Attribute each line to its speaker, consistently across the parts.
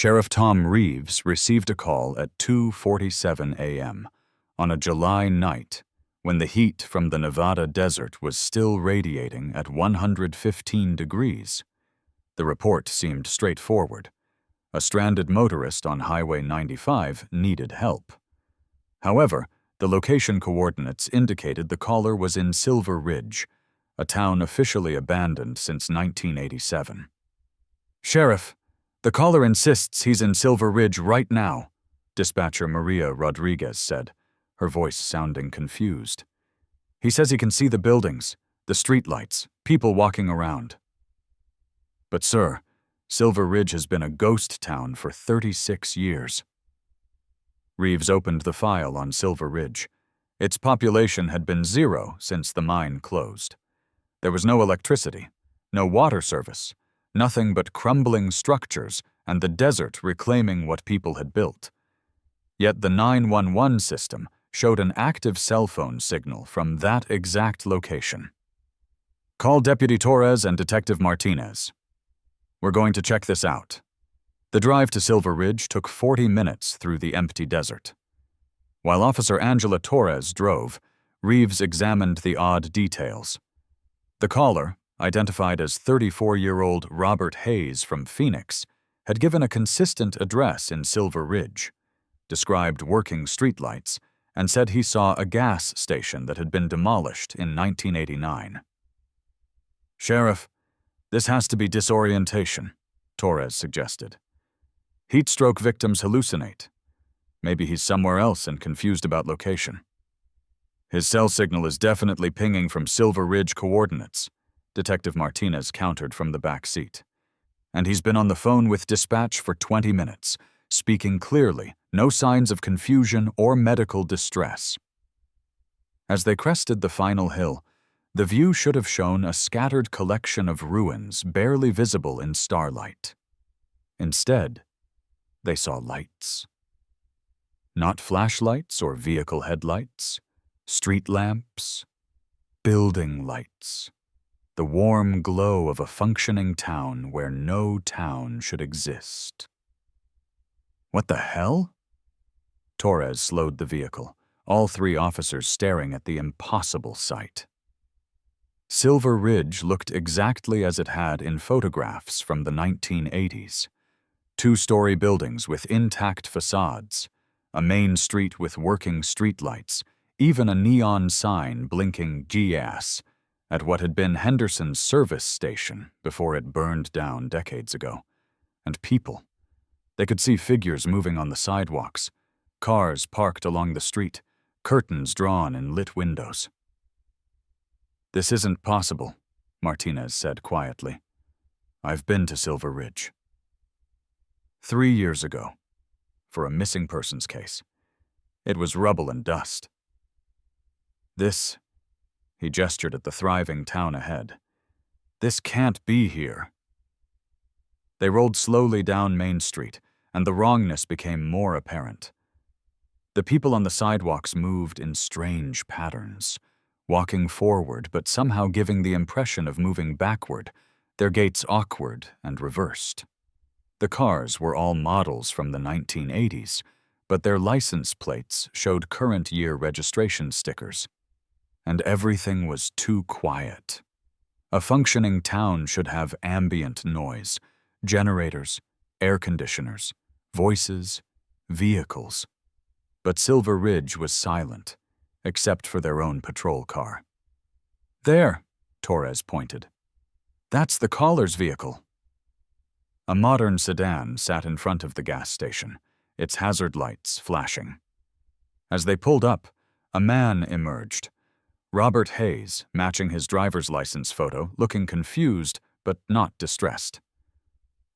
Speaker 1: Sheriff Tom Reeves received a call at 2:47 a.m. on a July night when the heat from the Nevada desert was still radiating at 115 degrees. The report seemed straightforward. A stranded motorist on Highway 95 needed help. However, the location coordinates indicated the caller was in Silver Ridge, a town officially abandoned since 1987. "Sheriff, the caller insists he's in Silver Ridge right now," dispatcher Maria Rodriguez said, her voice sounding confused. "He says he can see the buildings, the streetlights, people walking around." "But sir, Silver Ridge has been a ghost town for 36 years. Reeves opened the file on Silver Ridge. Its population had been 0 since the mine closed. There was no electricity, no water service, nothing but crumbling structures and the desert reclaiming what people had built. Yet the 911 system showed an active cell phone signal from that exact location. "Call Deputy Torres and Detective Martinez. We're going to check this out." The drive to Silver Ridge took 40 minutes through the empty desert. While Officer Angela Torres drove, Reeves examined the odd details. The caller, identified as 34-year-old Robert Hayes from Phoenix, had given a consistent address in Silver Ridge, described working streetlights, and said he saw a gas station that had been demolished in 1989. "Sheriff, this has to be disorientation," Torres suggested. "Heat stroke victims hallucinate. Maybe he's somewhere else and confused about location." "His cell signal is definitely pinging from Silver Ridge coordinates," Detective Martinez countered from the back seat. "And he's been on the phone with dispatch for 20 minutes, speaking clearly, no signs of confusion or medical distress." As they crested the final hill, the view should have shown a scattered collection of ruins barely visible in starlight. Instead, they saw lights. Not flashlights or vehicle headlights, street lamps, building lights. The warm glow of a functioning town where no town should exist. "What the hell?" Torres slowed the vehicle, all 3 officers staring at the impossible sight. Silver Ridge looked exactly as it had in photographs from the 1980s. 2-story buildings with intact facades, a main street with working streetlights, even a neon sign blinking GS at what had been Henderson's service station before it burned down decades ago. And people. They could see figures moving on the sidewalks, cars parked along the street, curtains drawn in lit windows. "This isn't possible," Martinez said quietly. "I've been to Silver Ridge. 3 years ago, for a missing persons case. It was rubble and dust. This," he gestured at the thriving town ahead, "this can't be here." They rolled slowly down Main Street, and the wrongness became more apparent. The people on the sidewalks moved in strange patterns, walking forward but somehow giving the impression of moving backward, their gaits awkward and reversed. The cars were all models from the 1980s, but their license plates showed current year registration stickers. And everything was too quiet. A functioning town should have ambient noise, generators, air conditioners, voices, vehicles. But Silver Ridge was silent, except for their own patrol car. "There," Torres pointed. "That's the caller's vehicle." A modern sedan sat in front of the gas station, its hazard lights flashing. As they pulled up, a man emerged. Robert Hayes, matching his driver's license photo, looking confused but not distressed.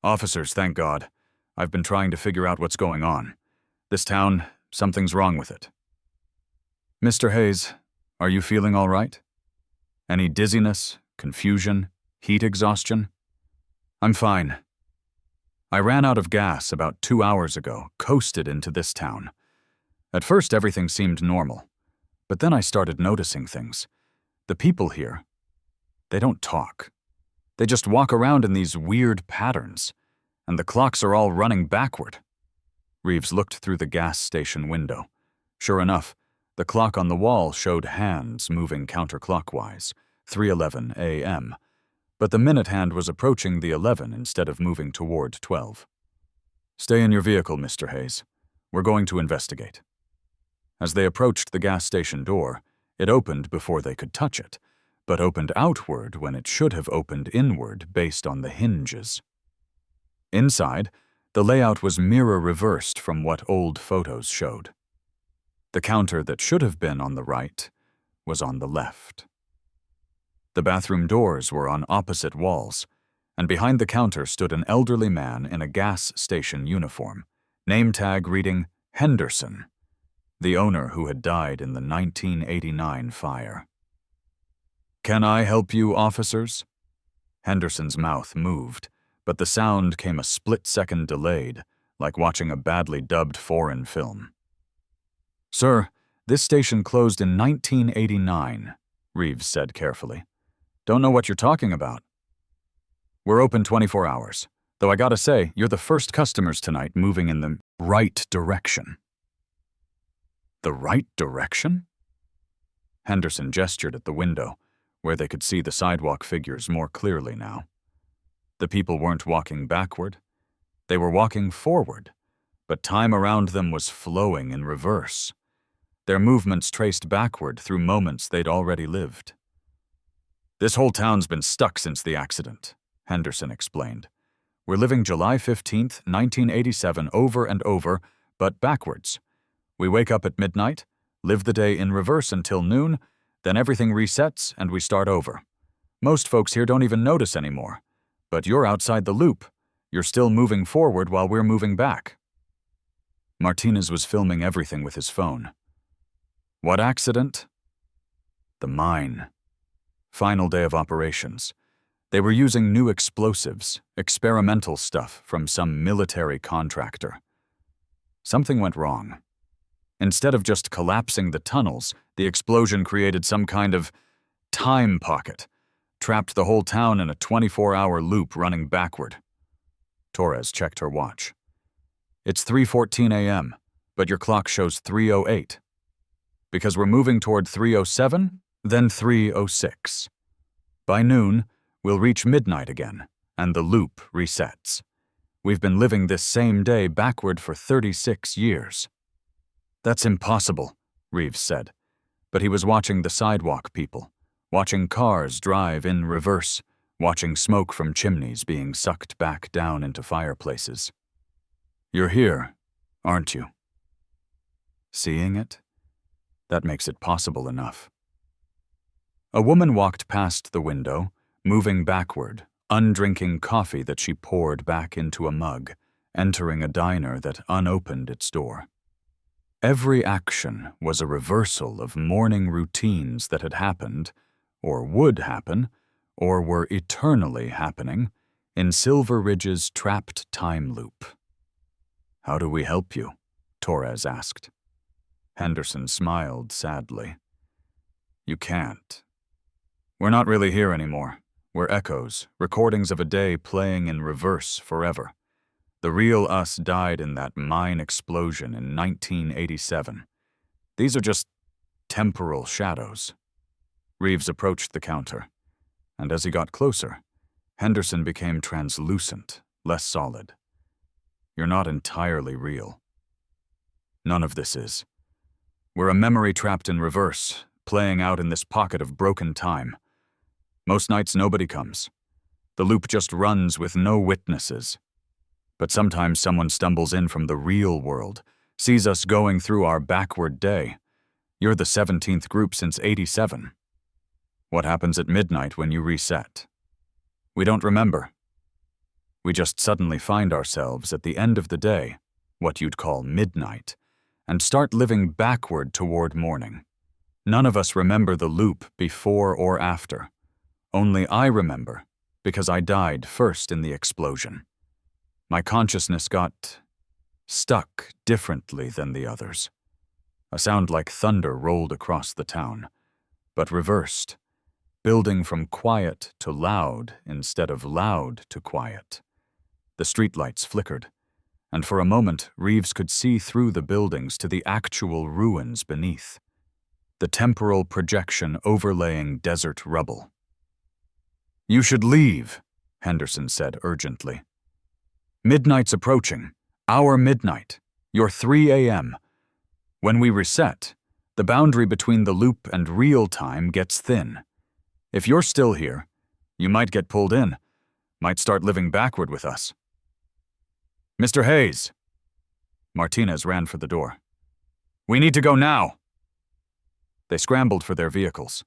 Speaker 1: "Officers, thank God. I've been trying to figure out what's going on. This town, something's wrong with it." "Mr. Hayes, are you feeling all right? Any dizziness, confusion, heat exhaustion?" "I'm fine. I ran out of gas about 2 hours ago, coasted into this town. At first everything seemed normal, but then I started noticing things. The people here, they don't talk. They just walk around in these weird patterns, And the clocks are all running backward. Reeves looked through the gas station window. Sure enough, the clock on the wall showed hands moving counterclockwise, 3:11 a.m., but the minute hand was approaching the 11 instead of moving toward 12. "Stay in your vehicle, Mr. Hayes. We're going to investigate." As they approached the gas station door, it opened before they could touch it, but opened outward when it should have opened inward based on the hinges. Inside, the layout was mirror-reversed from what old photos showed. The counter that should have been on the right was on the left. The bathroom doors were on opposite walls, and behind the counter stood an elderly man in a gas station uniform, name tag reading Henderson, the owner who had died in the 1989 fire. "Can I help you, officers?" Henderson's mouth moved, but the sound came a split-second delayed, like watching a badly dubbed foreign film. "Sir, this station closed in 1989, Reeves said carefully. "Don't know what you're talking about." "We're open 24 hours, though I gotta say, you're the first customers tonight moving in the right direction." The right direction? Henderson gestured at the window, where they could see the sidewalk figures more clearly now. The people weren't walking backward. They were walking forward, but time around them was flowing in reverse. Their movements traced backward through moments they'd already lived. "This whole town's been stuck since the accident," Henderson explained. "We're living July 15th, 1987 over and over, but backwards. We wake up at midnight, live the day in reverse until noon, then everything resets and we start over. Most folks here don't even notice anymore. But you're outside the loop. You're still moving forward while we're moving back." Martinez was filming everything with his phone. "What accident?" "The mine. Final day of operations. They were using new explosives, experimental stuff from some military contractor. Something went wrong. Instead of just collapsing the tunnels, the explosion created some kind of time pocket, trapped the whole town in a 24-hour loop running backward." Torres checked her watch. "It's 3:14 a.m., but your clock shows 3:08. Because we're moving toward 3:07, then 3:06. By noon, we'll reach midnight again, and the loop resets. We've been living this same day backward for 36 years. "That's impossible," Reeves said, but he was watching the sidewalk people, watching cars drive in reverse, watching smoke from chimneys being sucked back down into fireplaces. "You're here, aren't you?" Seeing it? That makes it possible enough. A woman walked past the window, moving backward, undrinking coffee that she poured back into a mug, entering a diner that unopened its door. Every action was a reversal of morning routines that had happened, or would happen, or were eternally happening, in Silver Ridge's trapped time loop. "How do we help you?" Torres asked. Henderson smiled sadly. "You can't. We're not really here anymore. We're echoes, recordings of a day playing in reverse forever. The real us died in that mine explosion in 1987. These are just temporal shadows." Reeves approached the counter, and as he got closer, Henderson became translucent, less solid. "You're not entirely real. None of this is. We're a memory trapped in reverse, playing out in this pocket of broken time. Most nights nobody comes. The loop just runs with no witnesses. But sometimes someone stumbles in from the real world, sees us going through our backward day. You're the 17th group since 87. What happens at midnight when you reset? We don't remember. We just suddenly find ourselves at the end of the day, what you'd call midnight, and start living backward toward morning. None of us remember the loop before or after. Only I remember, because I died first in the explosion. My consciousness got stuck differently than the others. A sound like thunder rolled across the town, but reversed, building from quiet to loud instead of loud to quiet. The streetlights flickered, and for a moment Reeves could see through the buildings to the actual ruins beneath, the temporal projection overlaying desert rubble. "You should leave," Henderson said urgently. "Midnight's approaching. Our midnight. Your 3 a.m. When we reset, the boundary between the loop and real time gets thin. If you're still here, you might get pulled in, might start living backward with us." "Mr. Hayes!" Martinez ran for the door. "We need to go now!" They scrambled for their vehicles.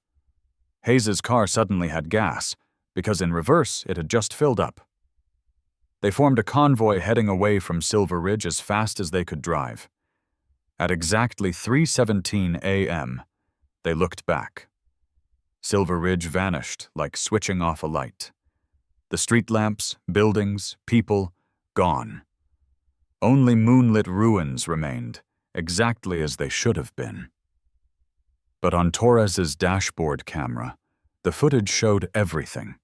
Speaker 1: Hayes's car suddenly had gas, because in reverse it had just filled up. They formed a convoy heading away from Silver Ridge as fast as they could drive. At exactly 3:17 a.m., they looked back. Silver Ridge vanished like switching off a light. The street lamps, buildings, people, gone. Only moonlit ruins remained, exactly as they should have been. But on Torres's dashboard camera, the footage showed everything.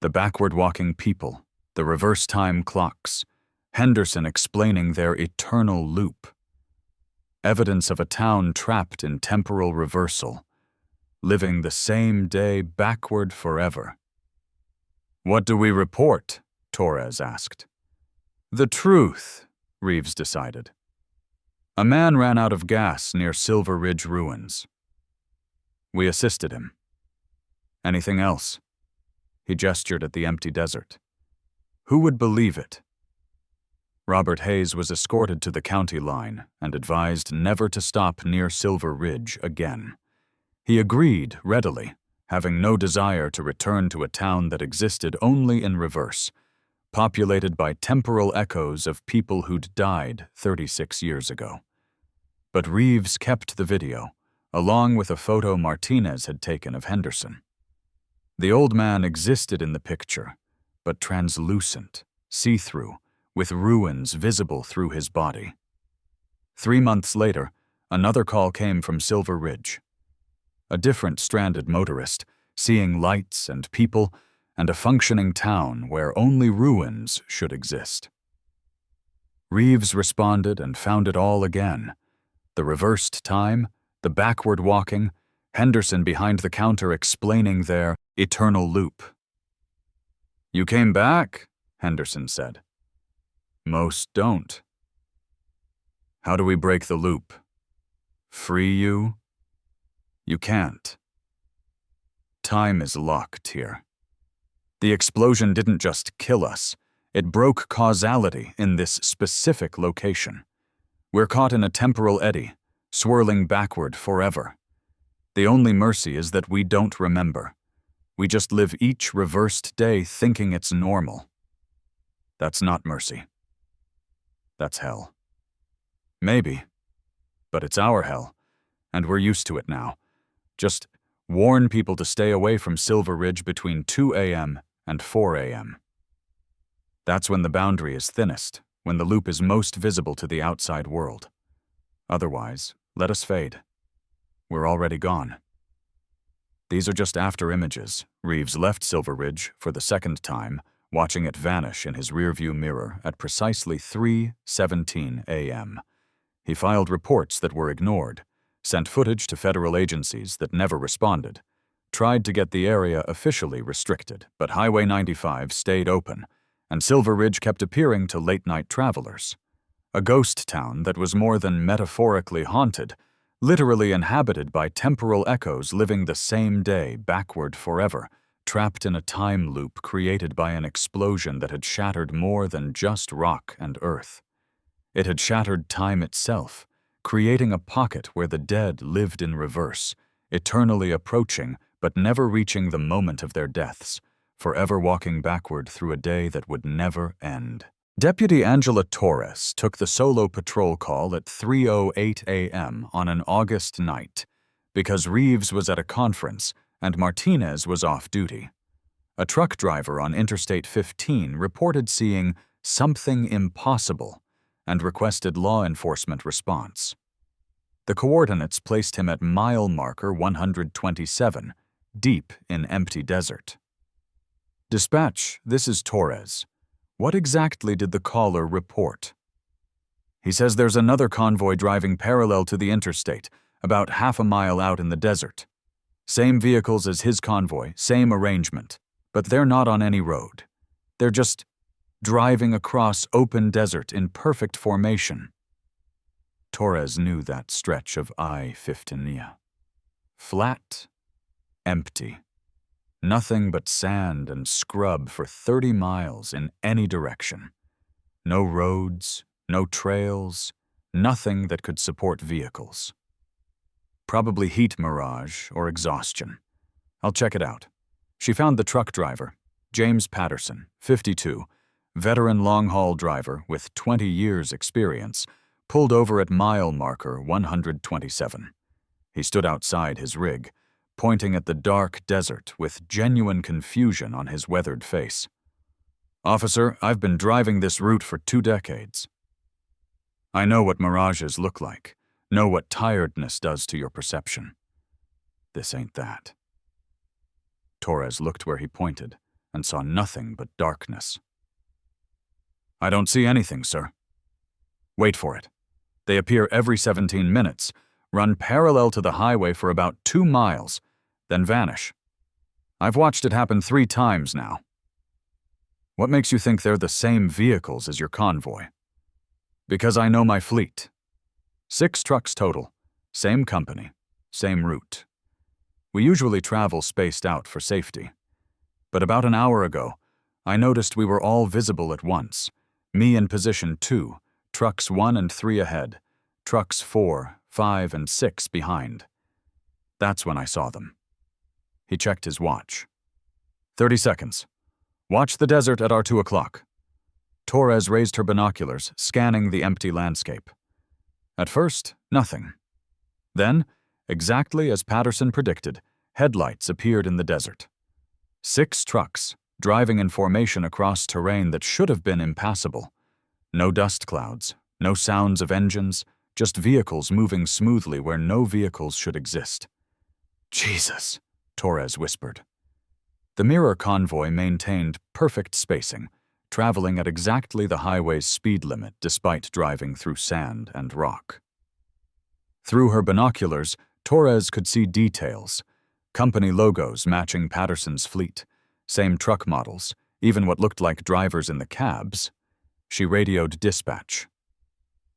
Speaker 1: The backward-walking people, the reverse-time clocks, Henderson explaining their eternal loop. Evidence of a town trapped in temporal reversal, living the same day backward forever. "What do we report?" Torres asked. "The truth," Reeves decided. "A man ran out of gas near Silver Ridge ruins. We assisted him. Anything else?" He gestured at the empty desert. "Who would believe it?" Robert Hayes was escorted to the county line and advised never to stop near Silver Ridge again. He agreed readily, having no desire to return to a town that existed only in reverse, populated by temporal echoes of people who'd died 36 years ago. But Reeves kept the video, along with a photo Martinez had taken of Henderson. The old man existed in the picture, but translucent, see-through, with ruins visible through his body. 3 months later, another call came from Silver Ridge. A different stranded motorist, seeing lights and people, and a functioning town where only ruins should exist. Reeves responded and found it all again. The reversed time, the backward walking, Henderson behind the counter explaining their eternal loop. "You came back," Henderson said. "Most don't." "How do we break the loop? Free you? You can't. Time is locked here. The explosion didn't just kill us, it broke causality in this specific location. We're caught in a temporal eddy, swirling backward forever. The only mercy is that we don't remember. We just live each reversed day thinking it's normal. That's not mercy. That's hell. Maybe, but it's our hell, and we're used to it now. Just warn people to stay away from Silver Ridge between 2 a.m. and 4 a.m. That's when the boundary is thinnest, when the loop is most visible to the outside world. Otherwise, let us fade. We're already gone." These are just after images. Reeves left Silver Ridge for the second time, watching it vanish in his rearview mirror at precisely 3:17 a.m. He filed reports that were ignored, sent footage to federal agencies that never responded, tried to get the area officially restricted, but Highway 95 stayed open, and Silver Ridge kept appearing to late-night travelers. A ghost town that was more than metaphorically haunted, literally inhabited by temporal echoes living the same day backward forever, trapped in a time loop created by an explosion that had shattered more than just rock and earth. It had shattered time itself, creating a pocket where the dead lived in reverse, eternally approaching but never reaching the moment of their deaths, forever walking backward through a day that would never end. Deputy Angela Torres took the solo patrol call at 3:08 a.m. on an August night because Reeves was at a conference and Martinez was off duty. A truck driver on Interstate 15 reported seeing something impossible and requested law enforcement response. The coordinates placed him at mile marker 127, deep in empty desert. "Dispatch, this is Torres. What exactly did the caller report? He says there's another convoy driving parallel to the interstate, about half a mile out in the desert. Same vehicles as his convoy, same arrangement, but they're not on any road. They're just driving across open desert in perfect formation. Torres knew that stretch of I-15. Flat, empty. Nothing but sand and scrub for 30 miles in any direction. No roads, no trails, nothing that could support vehicles. Probably heat mirage or exhaustion. I'll check it out. She found the truck driver, James Patterson, 52, veteran long-haul driver with 20 years' experience, pulled over at mile marker 127. He stood outside his rig, pointing at the dark desert with genuine confusion on his weathered face. "Officer, I've been driving this route for 2 decades. I know what mirages look like, know what tiredness does to your perception. This ain't that." Torres looked where he pointed and saw nothing but darkness. "I don't see anything, sir." "Wait for it. They appear every 17 minutes, run parallel to the highway for about 2 miles, then vanish. I've watched it happen 3 times now." "What makes you think they're the same vehicles as your convoy?" "Because I know my fleet. 6 trucks total, same company, same route. We usually travel spaced out for safety. But about an hour ago, I noticed we were all visible at once, me in position 2, trucks 1 and 3 ahead, trucks 4, 5, and 6 behind. That's when I saw them." He checked his watch. 30 seconds. Watch the desert at our 2 o'clock. Torres raised her binoculars, scanning the empty landscape. At first, nothing. Then, exactly as Patterson predicted, headlights appeared in the desert. 6 trucks, driving in formation across terrain that should have been impassable. No dust clouds, no sounds of engines, just vehicles moving smoothly where no vehicles should exist. "Jesus," Torres whispered. The mirror convoy maintained perfect spacing, traveling at exactly the highway's speed limit despite driving through sand and rock. Through her binoculars, Torres could see details, company logos matching Patterson's fleet, same truck models, even what looked like drivers in the cabs. She radioed dispatch.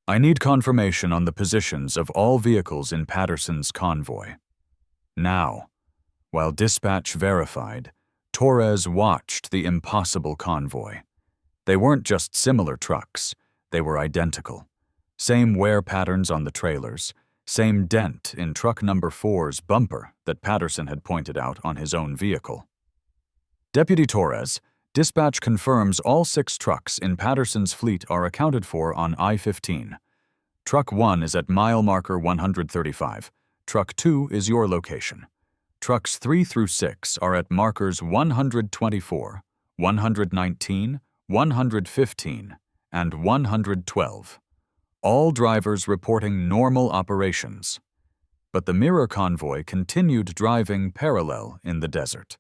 Speaker 1: "I need confirmation on the positions of all vehicles in Patterson's convoy." Now, while dispatch verified, Torres watched the impossible convoy. They weren't just similar trucks, they were identical. Same wear patterns on the trailers, same dent in truck number 4's bumper that Patterson had pointed out on his own vehicle. "Deputy Torres, dispatch confirms all 6 trucks in Patterson's fleet are accounted for on I-15. Truck 1 is at mile marker 135. Truck 2 is your location. Trucks 3 through 6 are at markers 124, 119, 115, and 112. All drivers reporting normal operations. But the mirror convoy continued driving parallel in the desert.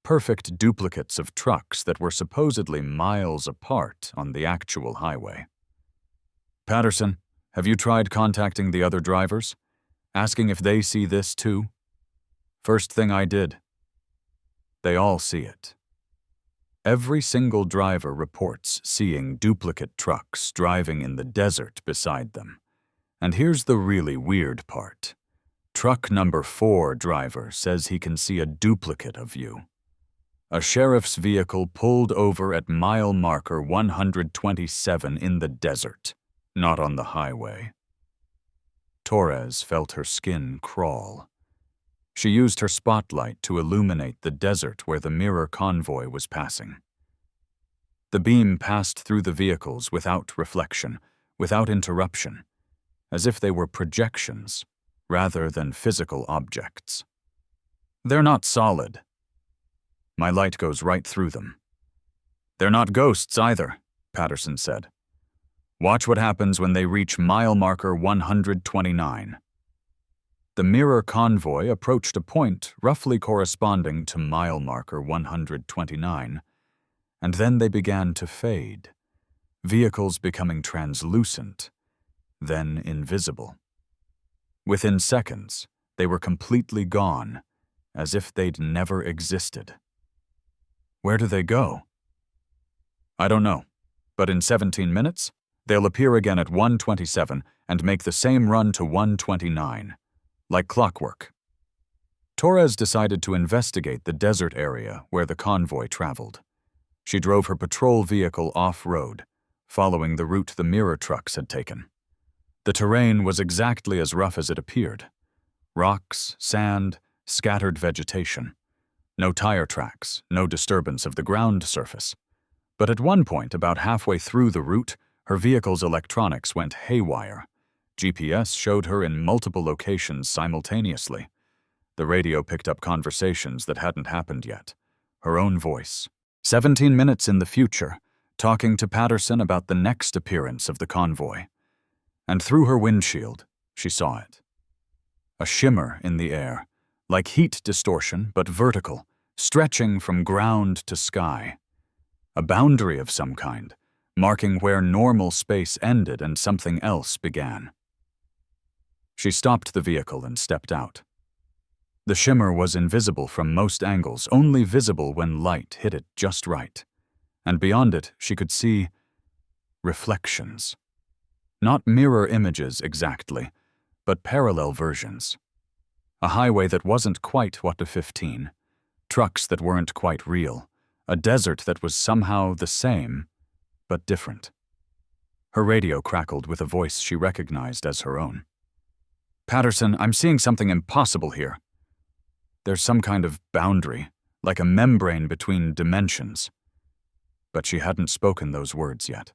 Speaker 1: Perfect duplicates of trucks that were supposedly miles apart on the actual highway. Patterson, have you tried contacting the other drivers? Asking if they see this too? First thing I did. They all see it. Every single driver reports seeing duplicate trucks driving in the desert beside them. And here's the really weird part. Truck number 4 driver says he can see a duplicate of you. A sheriff's vehicle pulled over at mile marker 127 in the desert, not on the highway. Torres felt her skin crawl. She used her spotlight to illuminate the desert where the mirror convoy was passing. The beam passed through the vehicles without reflection, without interruption, as if they were projections rather than physical objects. "They're not solid." My light goes right through them. "They're not ghosts either," Patterson said. "Watch what happens when they reach mile marker 129. The mirror convoy approached a point roughly corresponding to mile marker 129, and then they began to fade, vehicles becoming translucent, then invisible. Within seconds, they were completely gone, as if they'd never existed. Where do they go? I don't know, but in 17 minutes, they'll appear again at 1:27 and make the same run to 1:29, like clockwork. Torres decided to investigate the desert area where the convoy traveled. She drove her patrol vehicle off-road, following the route the mirror trucks had taken. The terrain was exactly as rough as it appeared. Rocks, sand, scattered vegetation. No tire tracks, no disturbance of the ground surface. But at one point, about halfway through the route, her vehicle's electronics went haywire. GPS showed her in multiple locations simultaneously. The radio picked up conversations that hadn't happened yet. Her own voice, 17 minutes in the future, talking to Patterson about the next appearance of the convoy. And through her windshield, she saw it. A shimmer in the air, like heat distortion but vertical, stretching from ground to sky. A boundary of some kind, marking where normal space ended and something else began. She stopped the vehicle and stepped out. The shimmer was invisible from most angles, only visible when light hit it just right. And beyond it, she could see reflections. Not mirror images exactly, but parallel versions. A highway that wasn't quite what to 15, trucks that weren't quite real, a desert that was somehow the same, but different. Her radio crackled with a voice she recognized as her own. Patterson, I'm seeing something impossible here. There's some kind of boundary, like a membrane between dimensions. But she hadn't spoken those words yet.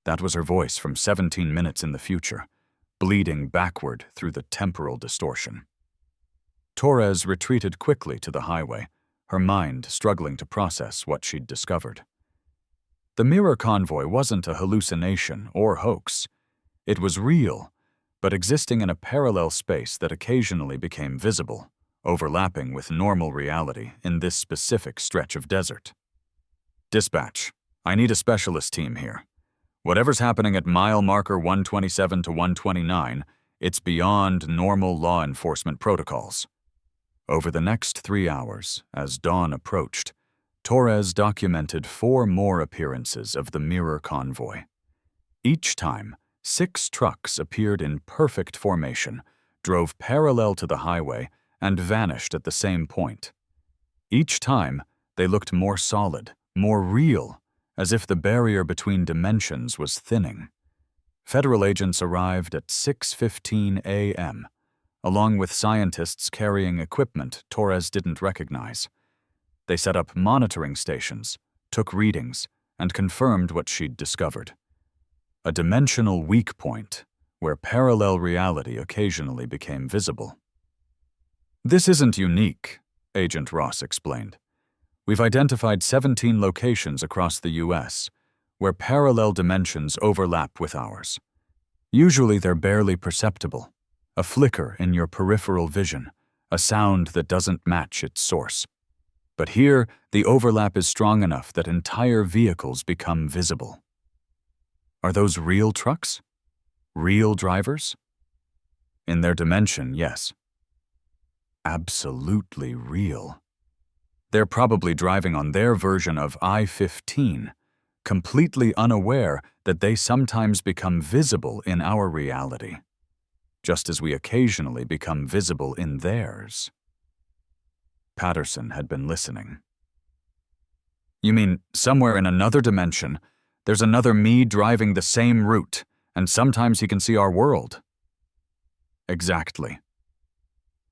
Speaker 1: That was her voice from 17 minutes in the future, bleeding backward through the temporal distortion. Torres retreated quickly to the highway, her mind struggling to process what she'd discovered. The mirror convoy wasn't a hallucination or hoax. It was real, but existing in a parallel space that occasionally became visible, overlapping with normal reality in this specific stretch of desert. Dispatch, I need a specialist team here. Whatever's happening at mile marker 127 to 129, it's beyond normal law enforcement protocols. Over the next 3 hours, as dawn approached, Torres documented 4 more appearances of the mirror convoy. Each time, 6 trucks appeared in perfect formation, drove parallel to the highway, and vanished at the same point. Each time, they looked more solid, more real, as if the barrier between dimensions was thinning. Federal agents arrived at 6:15 a.m., along with scientists carrying equipment Torres didn't recognize. They set up monitoring stations, took readings, and confirmed what she'd discovered. A dimensional weak point where parallel reality occasionally became visible. This isn't unique, Agent Ross explained. We've identified 17 locations across the U.S. where parallel dimensions overlap with ours. Usually they're barely perceptible, a flicker in your peripheral vision, a sound that doesn't match its source. But here, the overlap is strong enough that entire vehicles become visible. Are those real trucks? Real drivers? In their dimension, yes. Absolutely real. They're probably driving on their version of I-15, completely unaware that they sometimes become visible in our reality, just as we occasionally become visible in theirs. Patterson had been listening. You mean somewhere in another dimension, there's another me driving the same route, and sometimes he can see our world? Exactly.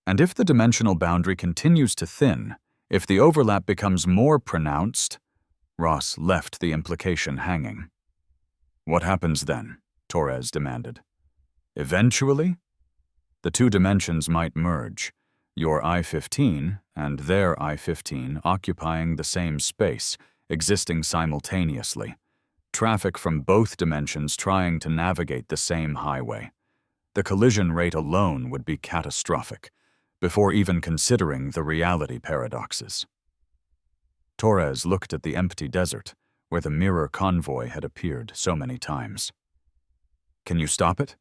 Speaker 1: And if the dimensional boundary continues to thin, if the overlap becomes more pronounced, Ross left the implication hanging. What happens then? Torres demanded. Eventually, the 2 dimensions might merge, your I-15 and their I-15 occupying the same space, existing simultaneously. Traffic from both dimensions trying to navigate the same highway. The collision rate alone would be catastrophic, before even considering the reality paradoxes. Torres looked at the empty desert, where the mirror convoy had appeared so many times. Can you stop it?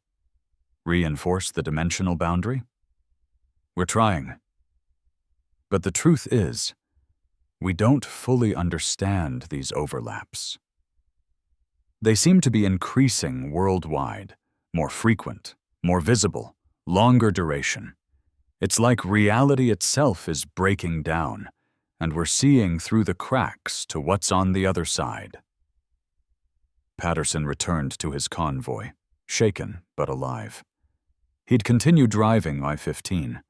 Speaker 1: Reinforce the dimensional boundary? We're trying. But the truth is, we don't fully understand these overlaps. They seem to be increasing worldwide, more frequent, more visible, longer duration. It's like reality itself is breaking down, and we're seeing through the cracks to what's on the other side. Patterson returned to his convoy, shaken but alive. He'd continue driving I-15,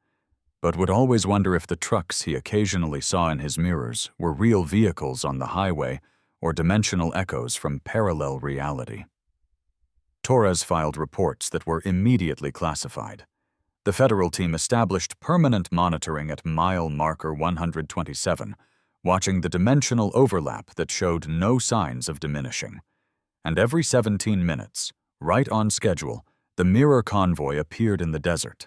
Speaker 1: but would always wonder if the trucks he occasionally saw in his mirrors were real vehicles on the highway or dimensional echoes from parallel reality. Torres filed reports that were immediately classified. The federal team established permanent monitoring at mile marker 127, watching the dimensional overlap that showed no signs of diminishing. And every 17 minutes, right on schedule, the mirror convoy appeared in the desert.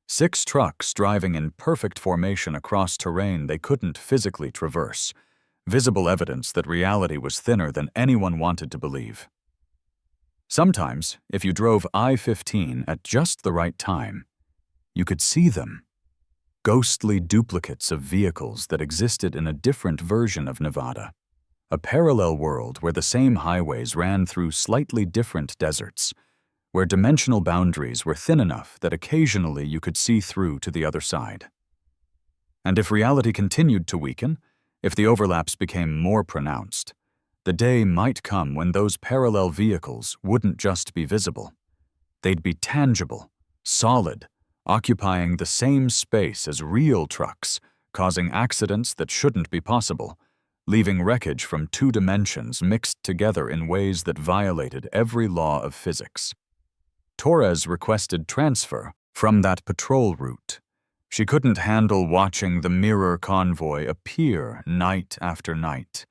Speaker 1: 6 trucks driving in perfect formation across terrain they couldn't physically traverse, visible evidence that reality was thinner than anyone wanted to believe. Sometimes, if you drove I-15 at just the right time, you could see them. Ghostly duplicates of vehicles that existed in a different version of Nevada. A parallel world where the same highways ran through slightly different deserts, where dimensional boundaries were thin enough that occasionally you could see through to the other side. And if reality continued to weaken, if the overlaps became more pronounced, the day might come when those parallel vehicles wouldn't just be visible. They'd be tangible, solid, occupying the same space as real trucks, causing accidents that shouldn't be possible, leaving wreckage from 2 dimensions mixed together in ways that violated every law of physics. Torres requested transfer from that patrol route. She couldn't handle watching the mirror convoy appear night after night,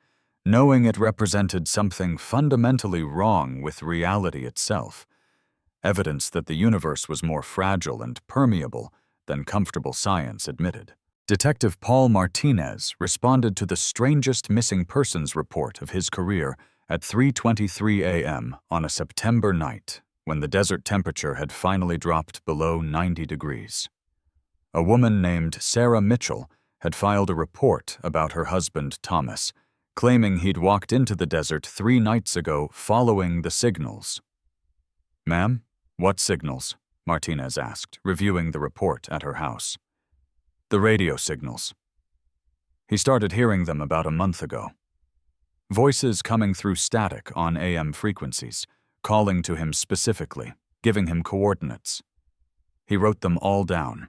Speaker 1: knowing it represented something fundamentally wrong with reality itself, evidence that the universe was more fragile and permeable than comfortable science admitted. Detective Paul Martinez responded to the strangest missing persons report of his career at 3:23 a.m. on a September night, when the desert temperature had finally dropped below 90 degrees. A woman named Sarah Mitchell had filed a report about her husband, Thomas, claiming he'd walked into the desert 3 nights ago following the signals. "Ma'am, what signals?" Martinez asked, reviewing the report at her house. "The radio signals. He started hearing them about a month ago. Voices coming through static on AM frequencies, calling to him specifically, giving him coordinates. He wrote them all down."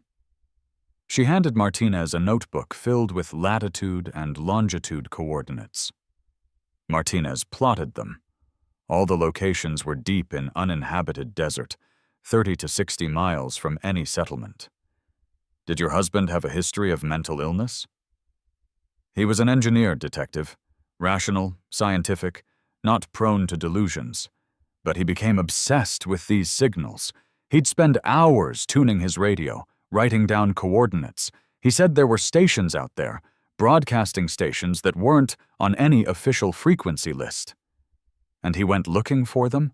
Speaker 1: She handed Martinez a notebook filled with latitude and longitude coordinates. Martinez plotted them. All the locations were deep in uninhabited desert, 30 to 60 miles from any settlement. "Did your husband have a history of mental illness?" "He was an engineer, detective. Rational, scientific, not prone to delusions. But he became obsessed with these signals. He'd spend hours tuning his radio, writing down coordinates. He said there were stations out there, broadcasting stations that weren't on any official frequency list. And he went looking for them?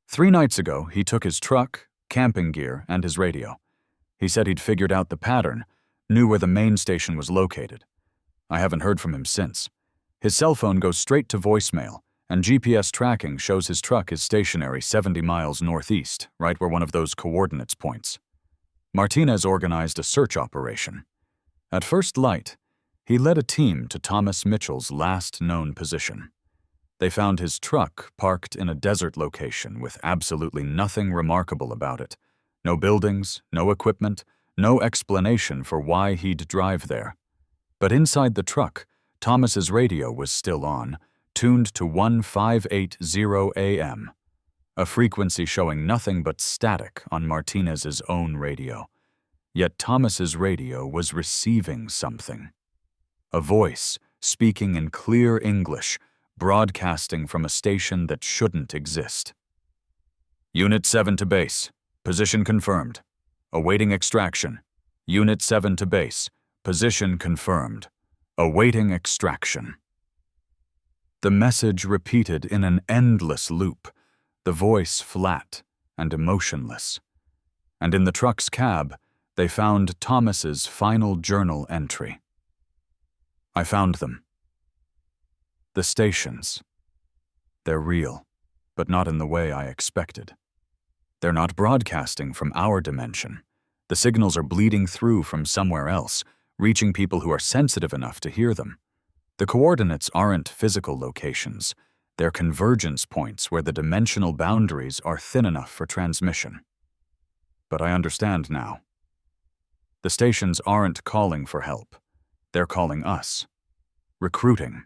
Speaker 1: 3 nights ago, he took his truck, camping gear, and his radio. He said he'd figured out the pattern, knew where the main station was located. I haven't heard from him since. His cell phone goes straight to voicemail, and GPS tracking shows his truck is stationary 70 miles northeast, right where one of those coordinates points. Martinez organized a search operation. At first light, he led a team to Thomas Mitchell's last known position. They found his truck parked in a desert location with absolutely nothing remarkable about it. No buildings, no equipment, no explanation for why he'd drive there. But inside the truck, Thomas's radio was still on, tuned to 1580 AM, a frequency showing nothing but static on Martinez's own radio. Yet Thomas's radio was receiving something. A voice, speaking in clear English, broadcasting from a station that shouldn't exist. "Unit 7 to base. Position confirmed. Awaiting extraction. Unit 7 to base. Position confirmed. awaiting extraction. The message repeated in an endless loop, the voice flat and emotionless. And in the truck's cab, they found Thomas's final journal entry. I found them. The stations. They're real, but not in the way I expected. They're not broadcasting from our dimension. The signals are bleeding through from somewhere else, reaching people who are sensitive enough to hear them. The coordinates aren't physical locations. They're convergence points where the dimensional boundaries are thin enough for transmission. But I understand now. The stations aren't calling for help. They're calling us. Recruiting.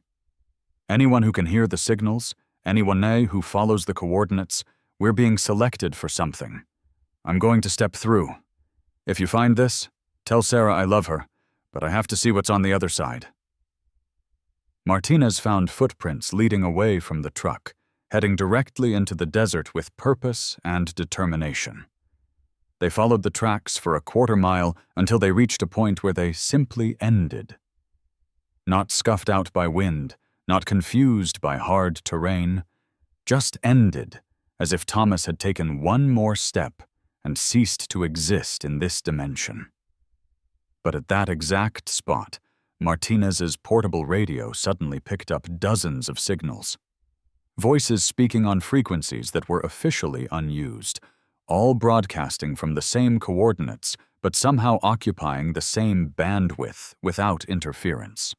Speaker 1: Anyone who can hear the signals, anyone who follows the coordinates, we're being selected for something. I'm going to step through. If you find this, tell Sarah I love her, but I have to see what's on the other side. Martinez found footprints leading away from the truck, heading directly into the desert with purpose and determination. They followed the tracks for a quarter mile until they reached a point where they simply ended. Not scuffed out by wind, not confused by hard terrain, just ended, as if Thomas had taken one more step and ceased to exist in this dimension. But at that exact spot, Martinez's portable radio suddenly picked up dozens of signals. Voices speaking on frequencies that were officially unused, all broadcasting from the same coordinates, but somehow occupying the same bandwidth without interference.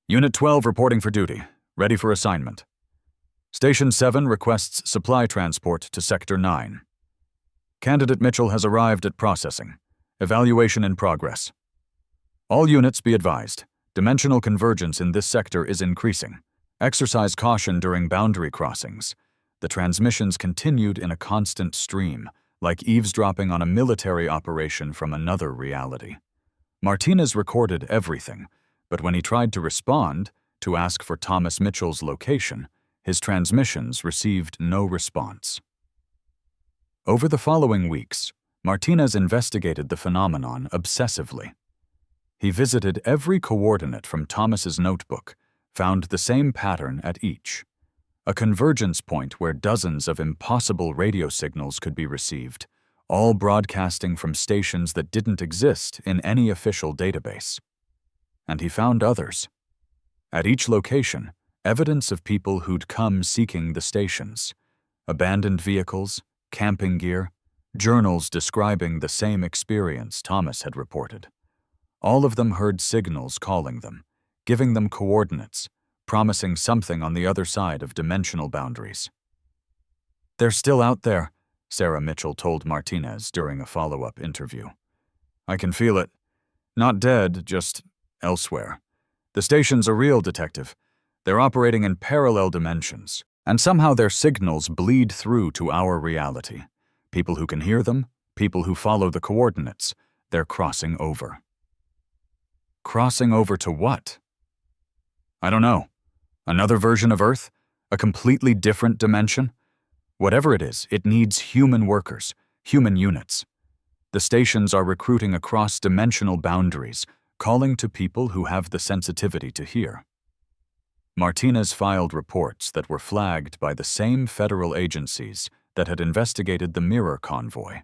Speaker 1: Unit 12 reporting for duty, ready for assignment. Station 7 requests supply transport to Sector 9. Candidate Mitchell has arrived at processing. Evaluation in progress. All units be advised. Dimensional convergence in this sector is increasing. Exercise caution during boundary crossings. The transmissions continued in a constant stream, like eavesdropping on a military operation from another reality. Martinez recorded everything, but when he tried to respond, to ask for Thomas Mitchell's location, his transmissions received no response. Over the following weeks, Martinez investigated the phenomenon obsessively. He visited every coordinate from Thomas's notebook, found the same pattern at each. A convergence point where dozens of impossible radio signals could be received, all broadcasting from stations that didn't exist in any official database. And he found others. At each location, evidence of people who'd come seeking the stations. Abandoned vehicles, camping gear, journals describing the same experience Thomas had reported. All of them heard signals calling them, giving them coordinates, promising something on the other side of dimensional boundaries. "They're still out there," Sarah Mitchell told Martinez during a follow-up interview. "I can feel it. Not dead, just elsewhere. The stations are real, Detective. They're operating in parallel dimensions, and somehow their signals bleed through to our reality. People who can hear them, people who follow the coordinates, they're crossing over." Crossing over to what? I don't know. Another version of Earth? A completely different dimension? Whatever it is, it needs human workers, human units. The stations are recruiting across dimensional boundaries, calling to people who have the sensitivity to hear. Martinez filed reports that were flagged by the same federal agencies that had investigated the mirror convoy.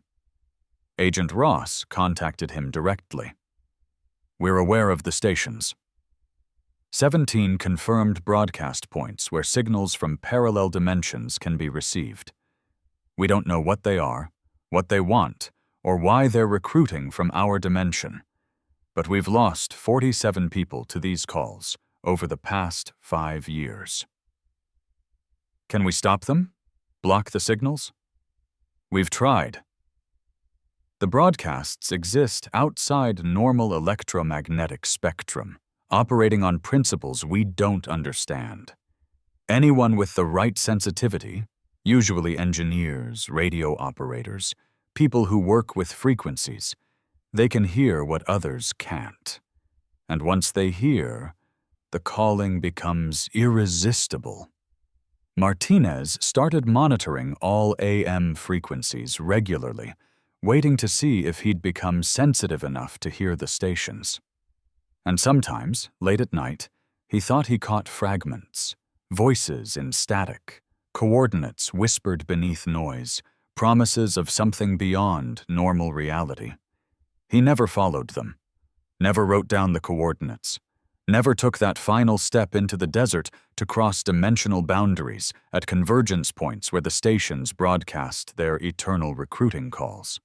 Speaker 1: Agent Ross contacted him directly. "We're aware of the stations. 17 confirmed broadcast points where signals from parallel dimensions can be received. We don't know what they are, what they want, or why they're recruiting from our dimension. But we've lost 47 people to these calls over the past 5 years. Can we stop them? Block the signals? We've tried. The broadcasts exist outside normal electromagnetic spectrum, operating on principles we don't understand. Anyone with the right sensitivity, usually engineers, radio operators, people who work with frequencies, they can hear what others can't. And once they hear, the calling becomes irresistible. Martinez started monitoring all AM frequencies regularly, waiting to see if he'd become sensitive enough to hear the stations. And sometimes, late at night, he thought he caught fragments, voices in static, coordinates whispered beneath noise, promises of something beyond normal reality. He never followed them, never wrote down the coordinates, never took that final step into the desert to cross dimensional boundaries at convergence points where the stations broadcast their eternal recruiting calls.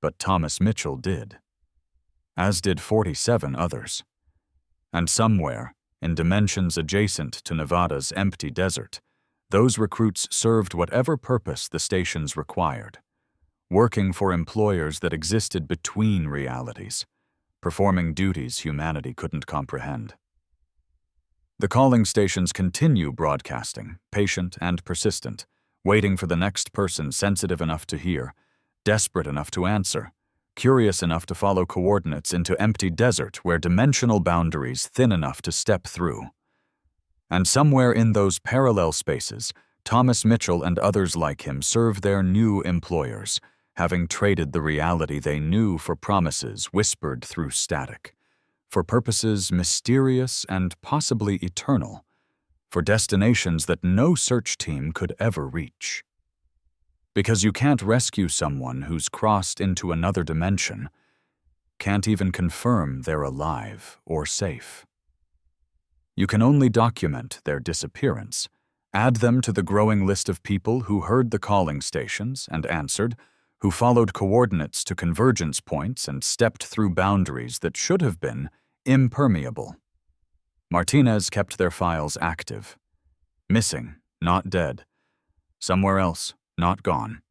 Speaker 1: But Thomas Mitchell did, as did 47 others. And somewhere, in dimensions adjacent to Nevada's empty desert, those recruits served whatever purpose the stations required, working for employers that existed between realities, performing duties humanity couldn't comprehend. The calling stations continue broadcasting, patient and persistent, waiting for the next person sensitive enough to hear, desperate enough to answer, curious enough to follow coordinates into empty desert where dimensional boundaries thin enough to step through. And somewhere in those parallel spaces, Thomas Mitchell and others like him serve their new employers, having traded the reality they knew for promises whispered through static, for purposes mysterious and possibly eternal, for destinations that no search team could ever reach. Because you can't rescue someone who's crossed into another dimension, can't even confirm they're alive or safe. You can only document their disappearance, add them to the growing list of people who heard the calling stations and answered, who followed coordinates to convergence points and stepped through boundaries that should have been impermeable. Martinez kept their files active. Missing, not dead. Somewhere else, not gone.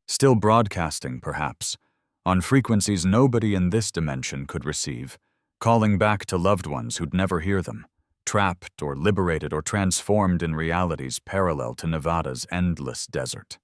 Speaker 1: Still broadcasting, perhaps, on frequencies nobody in this dimension could receive, calling back to loved ones who'd never hear them, trapped or liberated or transformed in realities parallel to Nevada's endless desert.